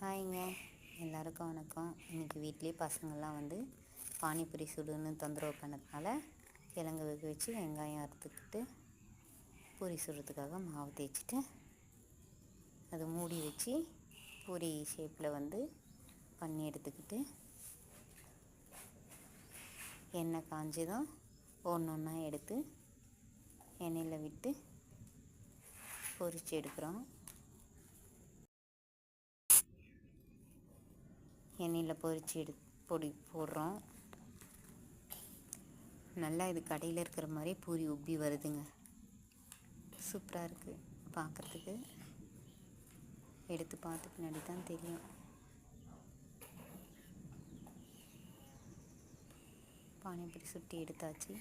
ஹாய்ங்க, எல்லாருக்கும் வணக்கம். இன்றைக்கி வீட்லேயே பசங்கள்லாம் பானிபூரி சுடுன்னு தொந்தரவு பண்ணதுனால கிழங்கு வேக வச்சு வெங்காயம் அறுத்துக்கிட்டு பூரி சுடுறதுக்காக மாவு தேய்ச்சிட்டு அதை மூடி வச்சு பூரி ஷேப்பில் பண்ணி எடுத்துக்கிட்டு எண்ணெய் காஞ்சதும் ஒன்று ஒன்றா எடுத்து எண்ணெயில் விட்டு பொரித்து எடுக்கிறோம். எண்ணெயில் பொரித்து போடுறோம். நல்லா இது கடையில் இருக்கிற மாதிரி பூரி உப்பி வருதுங்க. சூப்பராக இருக்குது பார்க்குறதுக்கு. எடுத்து பார்த்த பின்னாடி தான் தெரியும். பானிபூரி சுட்டி எடுத்தாச்சு.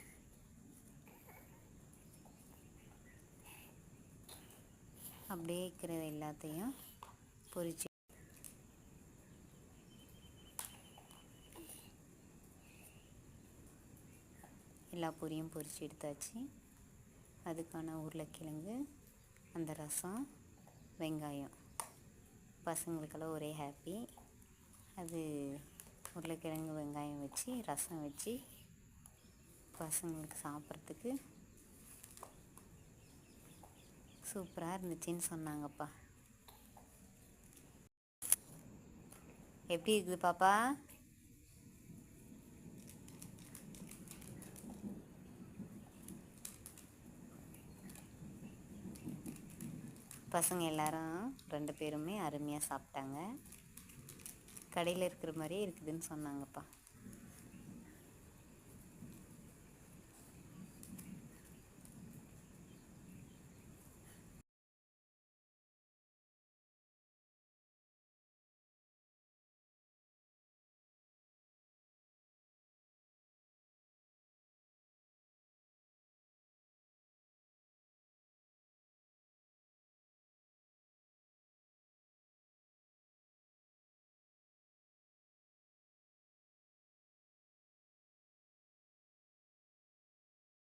அப்படியே இருக்கிறது எல்லாத்தையும் பொரிச்சு எல்லா பூரியும் பொரித்து எடுத்தாச்சு. அதுக்கான உருளைக்கிழங்கு, அந்த ரசம், வெங்காயம், பசங்களுக்கெல்லாம் ஒரே ஹாப்பி. அது உருளைக்கிழங்கு வெங்காயம் வச்சு ரசம் வச்சு பசங்களுக்கு சாப்பிட்றதுக்கு சூப்பராக இருந்துச்சுன்னு சொன்னாங்கப்பா. எப்படி இருக்குது பாப்பா? பசங்க எல்லாரும் 2 பேருமே அருமையாக சாப்பிட்டாங்க. கடையில் இருக்கிற மாதிரியே இருக்குதுன்னு சொன்னாங்கப்பா.